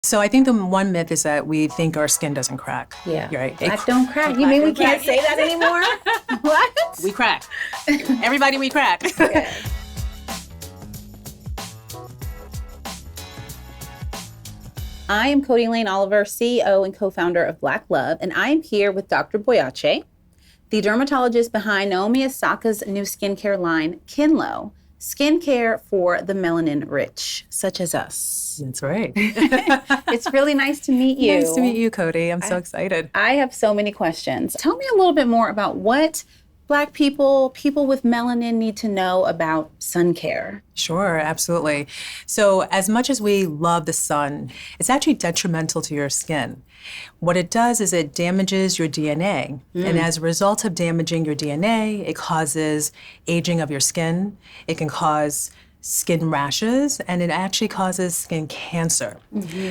So I think the one myth is that we think our skin doesn't crack. Yeah. Right? Black don't crack. You mean we can't say that anymore? What? We crack. Everybody, we crack. Okay. I am Codie Elaine Oliver, CEO and co-founder of Black Love, and I am here with Dr. Boakye, the dermatologist behind Naomi Osaka's new skincare line, KINLO, skincare for the melanin rich, such as us. That's right. It's really nice to meet you. Nice to meet you, Codie. I'm so excited. I have so many questions. Tell me a little bit more about what Black people with melanin need to know about sun care. Sure, absolutely. So as much as we love the sun, it's actually detrimental to your skin. What it does is it damages your DNA. And as a result of damaging your DNA, it causes aging of your skin. It can cause skin rashes, and it actually causes skin cancer.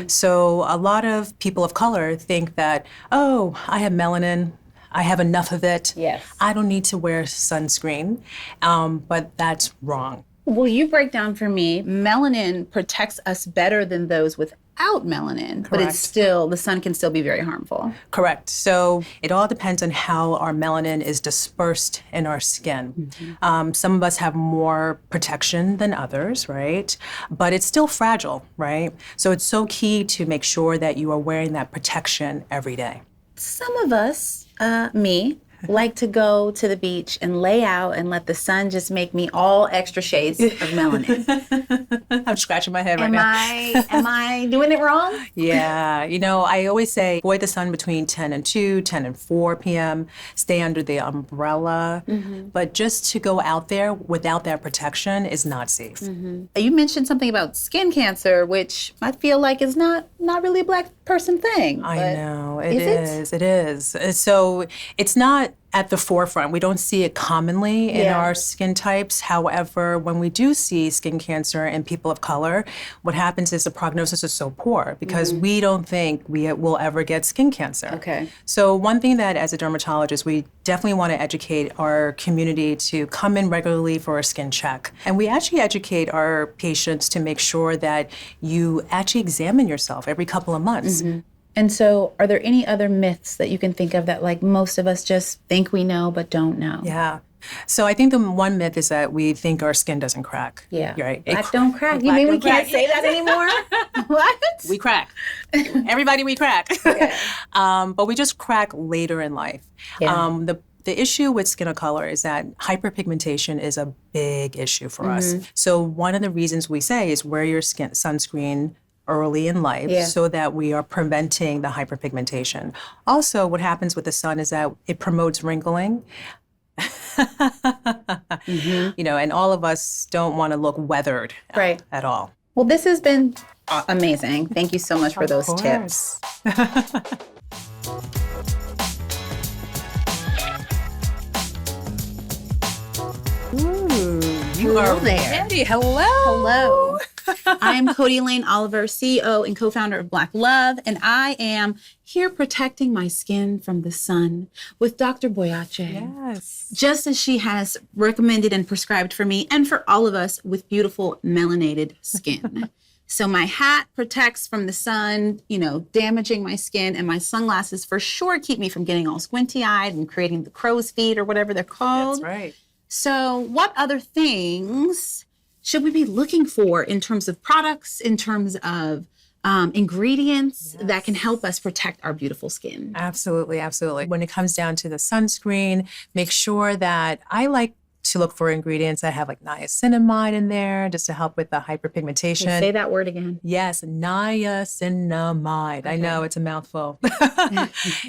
So a lot of people of color think that, oh, I have melanin, I have enough of it. Yes. I don't need to wear sunscreen, but that's wrong. Will you break down for me, melanin protects us better than those without melanin, but it's still, the sun can still be very harmful. Correct. So it all depends on how our melanin is dispersed in our skin. Some of us have more protection than others, right? But it's still fragile, right? So it's so key to make sure that you are wearing that protection every day. Some of us, me, like to go to the beach and lay out and let the sun just make me all extra shades of melanin. I'm scratching my head right now. Am I doing it wrong? Yeah, you know, I always say avoid the sun between 10 and 2, 10 and 4 p.m., stay under the umbrella, but just to go out there without that protection is not safe. You mentioned something about skin cancer, which I feel like is not really a Black person thing. I know, It is. So it's not at the forefront. We don't see it commonly in our skin types. However, when we do see skin cancer in people of color, what happens is the prognosis is so poor because we don't think we will ever get skin cancer. Okay. So one thing that as a dermatologist, we definitely want to educate our community to come in regularly for a skin check. And we actually educate our patients to make sure that you actually examine yourself every couple of months. And so are there any other myths that you can think of that like most of us just think we know but don't know? Yeah. So I think the one myth is that we think our skin doesn't crack. Yeah. Right? Black don't crack. You mean we can't say that anymore? What? We crack. Everybody, we crack. Okay. But we just crack later in life. Yeah. The issue with skin of color is that hyperpigmentation is a big issue for us. So one of the reasons we say is wear your sunscreen early in life so that we are preventing the hyperpigmentation. Also, what happens with the sun is that it promotes wrinkling. You know, and all of us don't want to look weathered at all. Well, this has been amazing. Thank you so much for those tips. You are there. ready. Hello. Hello. I'm Codie Elaine Oliver, CEO and co-founder of Black Love, and I am here protecting my skin from the sun with Dr. Boakye. Yes. Just as she has recommended and prescribed for me and for all of us with beautiful melanated skin. So my hat protects from the sun, you know, damaging my skin, and my sunglasses for sure keep me from getting all squinty-eyed and creating the crow's feet or whatever they're called. That's right. So what other things should we be looking for in terms of products, in terms of ingredients that can help us protect our beautiful skin? Absolutely, absolutely. When it comes down to the sunscreen, make sure that I like to look for ingredients that have like niacinamide in there just to help with the hyperpigmentation. Can you say that word again? Yes, niacinamide. Okay. I know, it's a mouthful.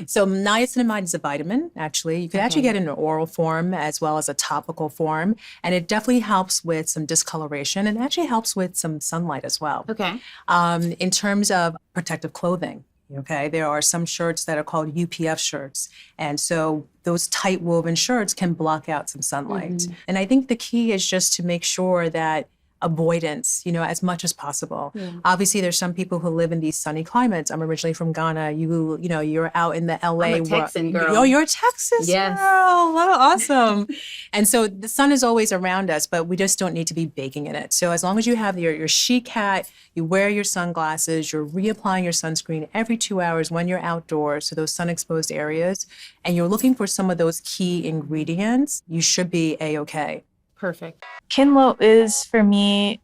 So niacinamide is a vitamin, actually. You can actually get it in an oral form as well as a topical form. And it definitely helps with some discoloration and actually helps with some sunlight as well. Okay. In terms of protective clothing, okay, there are some shirts that are called UPF shirts. And so those tight woven shirts can block out some sunlight. And I think the key is just to make sure that avoidance, as much as possible. Obviously, there's some people who live in these sunny climates. I'm originally from Ghana. You're out in the LA. I'm a Texan girl. Oh, you're a Texas Yes. girl. Oh, awesome. And so the sun is always around us, but we just don't need to be baking in it. So as long as you have your chic hat, you wear your sunglasses, you're reapplying your sunscreen every 2 hours when you're outdoors, so those sun-exposed areas, and you're looking for some of those key ingredients, you should be A-okay. Perfect. KINLO is, for me,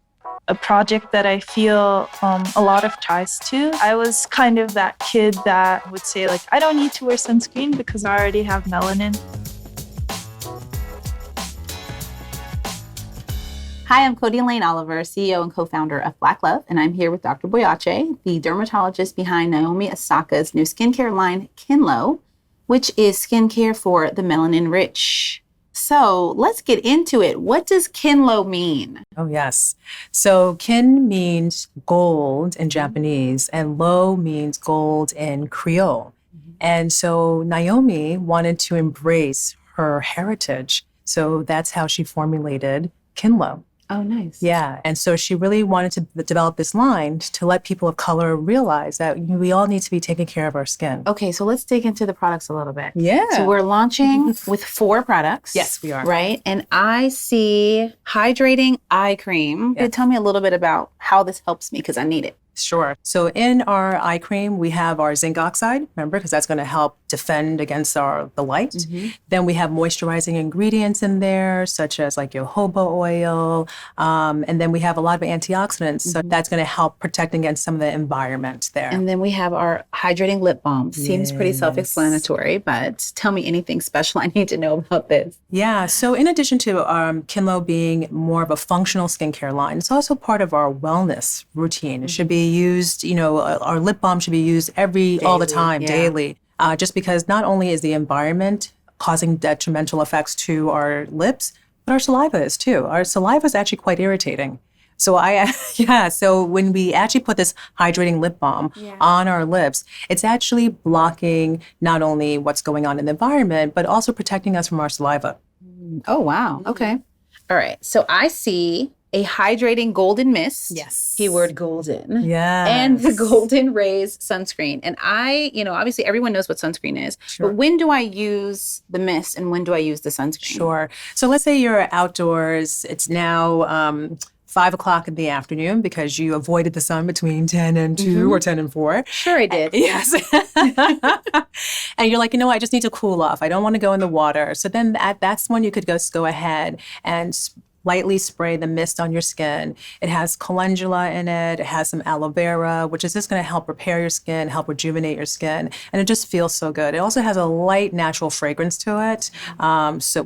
a project that I feel a lot of ties to. I was kind of that kid that would say, like, I don't need to wear sunscreen because I already have melanin. Hi, I'm Codie Elaine Oliver, CEO and co-founder of Black Love, and I'm here with Dr. Boakye, the dermatologist behind Naomi Osaka's new skincare line, KINLO, which is skincare for the melanin-rich. So let's get into it. What does KINLO mean? Oh, yes. So kin means gold in Japanese, and lo means gold in Creole. And so Naomi wanted to embrace her heritage. So that's how she formulated KINLO. Oh, nice. Yeah. And so she really wanted to develop this line to let people of color realize that we all need to be taking care of our skin. Okay, so let's dig into the products a little bit. Yeah. So we're launching with 4 products. Yes, we are. Right? And I see hydrating eye cream. Yes. Could you tell me a little bit about how this helps me because I need it? Sure. So in our eye cream, we have our zinc oxide, remember, because that's going to help defend against the light. Then we have moisturizing ingredients in there, such as like jojoba oil. And then we have a lot of antioxidants. So that's going to help protect against some of the environment there. And then we have our hydrating lip balm. Seems pretty self-explanatory, but tell me anything special I need to know about this. Yeah. So in addition to KINLO being more of a functional skincare line, it's also part of our wellness routine. It should be used, our lip balm should be used all the time, daily. Just because not only is the environment causing detrimental effects to our lips, but our saliva is too. Our saliva is actually quite irritating. So so when we actually put this hydrating lip balm on our lips, it's actually blocking not only what's going on in the environment, but also protecting us from our saliva. Oh, wow. Okay. All right. So I see a hydrating golden mist. Yes. Keyword golden. Yes. And the golden rays sunscreen. And obviously everyone knows what sunscreen is, but when do I use the mist and when do I use the sunscreen? Sure. So let's say you're outdoors. It's now 5 o'clock in the afternoon because you avoided the sun between 10 and 2 or 10 and 4. Sure, I did. Yes. And you're like, I just need to cool off. I don't want to go in the water. So then that's when you could just go ahead and lightly spray the mist on your skin. It has calendula in it. It has some aloe vera, which is just going to help repair your skin, help rejuvenate your skin. And it just feels so good. It also has a light natural fragrance to it,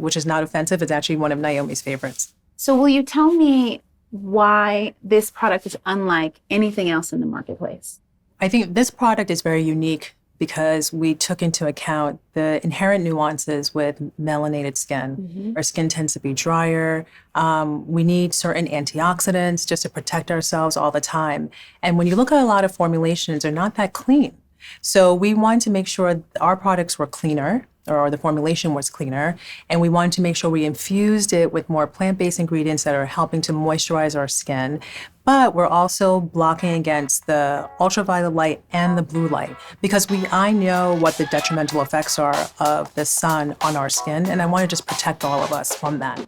which is not offensive. It's actually one of Naomi's favorites. So will you tell me why this product is unlike anything else in the marketplace? I think this product is very unique because we took into account the inherent nuances with melanated skin. Our skin tends to be drier. We need certain antioxidants just to protect ourselves all the time. And when you look at a lot of formulations, they're not that clean. So we wanted to make sure our products were cleaner, or the formulation was cleaner, and we wanted to make sure we infused it with more plant-based ingredients that are helping to moisturize our skin. But we're also blocking against the ultraviolet light and the blue light because I know what the detrimental effects are of the sun on our skin, and I want to just protect all of us from that.